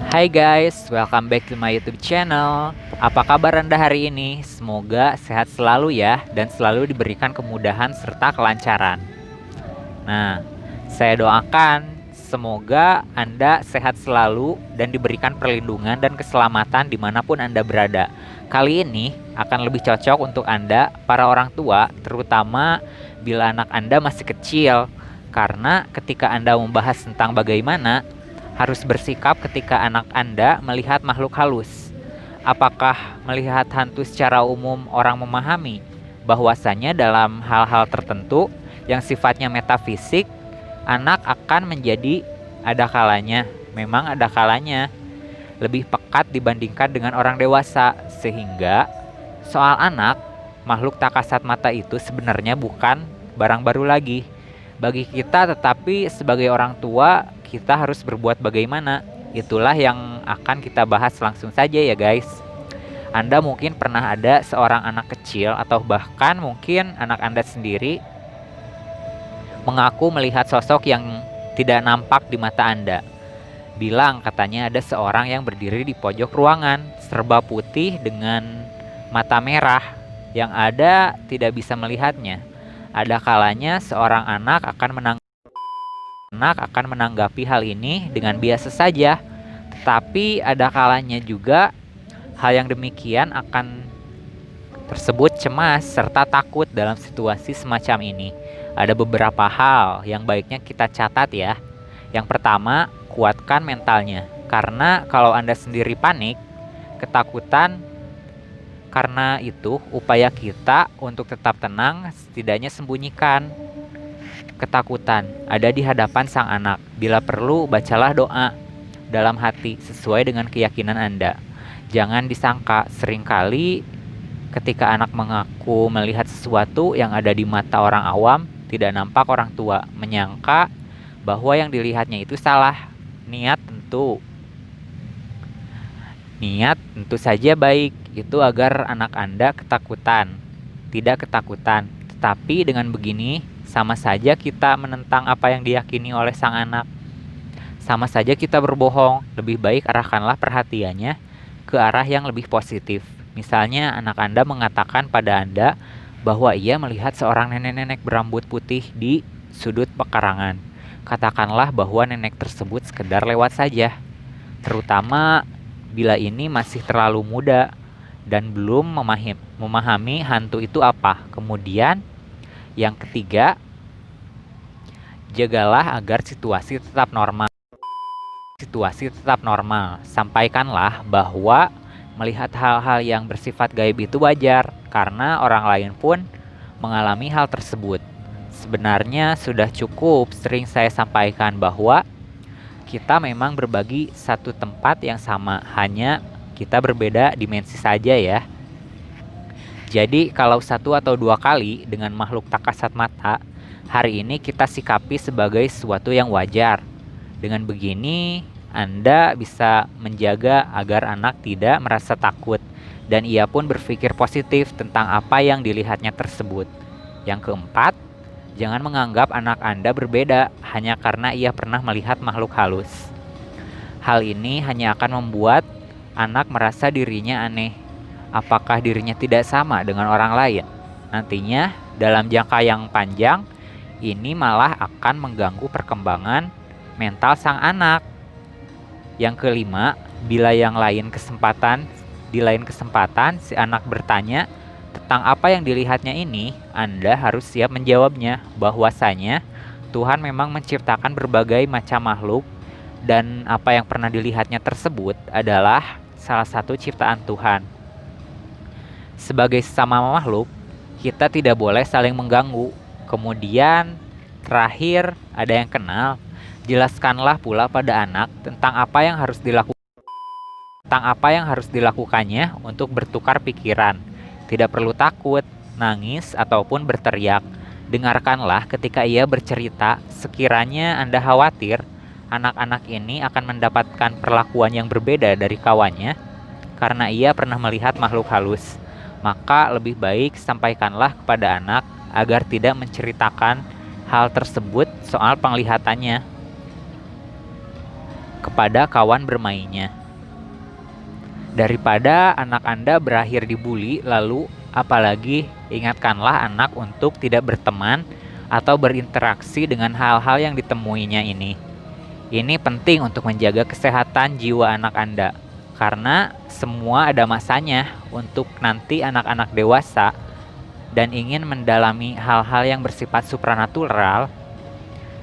Hai guys, welcome back to my YouTube channel. Apa kabar Anda hari ini? Semoga sehat selalu ya dan selalu diberikan kemudahan serta kelancaran. Nah, saya doakan semoga Anda sehat selalu dan diberikan perlindungan dan keselamatan dimanapun Anda berada. Kali ini akan lebih cocok untuk Anda, para orang tua, terutama bila anak Anda masih kecil. Karena ketika Anda membahas tentang bagaimana harus bersikap ketika anak Anda melihat makhluk halus. Apakah melihat hantu secara umum orang memahami bahwasanya dalam hal-hal tertentu yang sifatnya metafisik, anak akan menjadi memang ada kalanya lebih pekat dibandingkan dengan orang dewasa, sehingga soal anak, makhluk tak kasat mata itu sebenarnya bukan barang baru lagi bagi kita, tetapi sebagai orang tua kita harus berbuat bagaimana. Itulah yang akan kita bahas langsung saja ya guys. Anda mungkin pernah ada seorang anak kecil atau bahkan mungkin anak Anda sendiri mengaku melihat sosok yang tidak nampak di mata Anda. Bilang katanya ada seorang yang berdiri di pojok ruangan, serba putih dengan mata merah, yang ada tidak bisa melihatnya. Ada kalanya seorang anak akan menanggapi hal ini dengan biasa saja, tetapi ada kalanya juga hal yang demikian akan tersebut cemas serta takut dalam situasi semacam ini. Ada beberapa hal yang baiknya kita catat ya. Yang pertama, kuatkan mentalnya, karena kalau Anda sendiri panik, ketakutan, karena itu upaya kita untuk tetap tenang, setidaknya sembunyikan ketakutan ada di hadapan sang anak. Bila perlu, bacalah doa dalam hati sesuai dengan keyakinan Anda. Jangan disangka, seringkali ketika anak mengaku melihat sesuatu yang ada di mata orang awam, tidak nampak orang tua, menyangka bahwa yang dilihatnya itu salah. Niat tentu saja baik, itu agar anak Anda tidak ketakutan. Tetapi dengan begini, sama saja kita menentang apa yang diyakini oleh sang anak. Sama saja kita berbohong. Lebih baik arahkanlah perhatiannya ke arah yang lebih positif. Misalnya anak Anda mengatakan pada Anda bahwa ia melihat seorang nenek-nenek berambut putih di sudut pekarangan. Katakanlah bahwa nenek tersebut sekedar lewat saja. Terutama bila ini masih terlalu muda dan belum memahami hantu itu apa. Kemudian yang ketiga, jagalah agar situasi tetap normal. Sampaikanlah bahwa melihat hal-hal yang bersifat gaib itu wajar, karena orang lain pun mengalami hal tersebut. Sebenarnya sudah cukup sering saya sampaikan bahwa kita memang berbagi satu tempat yang sama, hanya kita berbeda dimensi saja ya. Jadi kalau satu atau dua kali dengan makhluk tak kasat mata, hari ini kita sikapi sebagai sesuatu yang wajar. Dengan begini, Anda bisa menjaga agar anak tidak merasa takut dan ia pun berpikir positif tentang apa yang dilihatnya tersebut. Yang keempat, jangan menganggap anak Anda berbeda hanya karena ia pernah melihat makhluk halus. Hal ini hanya akan membuat anak merasa dirinya aneh. Apakah dirinya tidak sama dengan orang lain? Nantinya dalam jangka yang panjang, ini malah akan mengganggu perkembangan mental sang anak. Yang kelima, bila di lain kesempatan si anak bertanya tentang apa yang dilihatnya ini, Anda harus siap menjawabnya bahwasanya Tuhan memang menciptakan berbagai macam makhluk dan apa yang pernah dilihatnya tersebut adalah salah satu ciptaan Tuhan. Sebagai sesama makhluk, kita tidak boleh saling mengganggu. Kemudian, terakhir, ada yang kenal. Jelaskanlah pula pada anak tentang apa yang harus dilakukannya untuk bertukar pikiran. Tidak perlu takut, nangis, ataupun berteriak. Dengarkanlah ketika ia bercerita. Sekiranya Anda khawatir, anak-anak ini akan mendapatkan perlakuan yang berbeda dari kawannya karena ia pernah melihat makhluk halus. Maka lebih baik sampaikanlah kepada anak agar tidak menceritakan hal tersebut soal penglihatannya kepada kawan bermainnya. Daripada anak Anda berakhir dibully, lalu apalagi ingatkanlah anak untuk tidak berteman atau berinteraksi dengan hal-hal yang ditemuinya ini. Ini penting untuk menjaga kesehatan jiwa anak Anda, karena semua ada masanya. Untuk nanti anak-anak dewasa dan ingin mendalami hal-hal yang bersifat supranatural,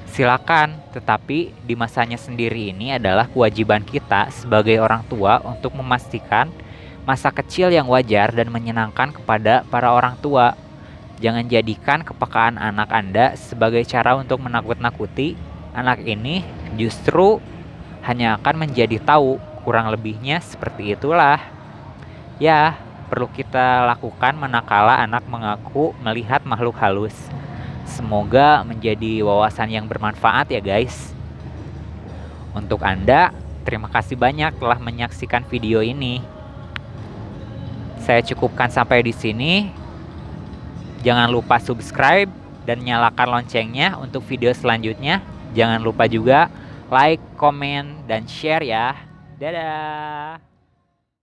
silakan, tetapi di masanya sendiri ini adalah kewajiban kita sebagai orang tua untuk memastikan masa kecil yang wajar dan menyenangkan kepada para orang tua. Jangan jadikan kepekaan anak Anda sebagai cara untuk menakut-nakuti anak ini, justru hanya akan menjadi tahu. Kurang lebihnya seperti itulah. Ya, perlu kita lakukan manakala anak mengaku melihat makhluk halus. Semoga menjadi wawasan yang bermanfaat ya guys. Untuk Anda, terima kasih banyak telah menyaksikan video ini. Saya cukupkan sampai di sini. Jangan lupa subscribe dan nyalakan loncengnya untuk video selanjutnya. Jangan lupa juga like, komen, dan share ya. Dadah!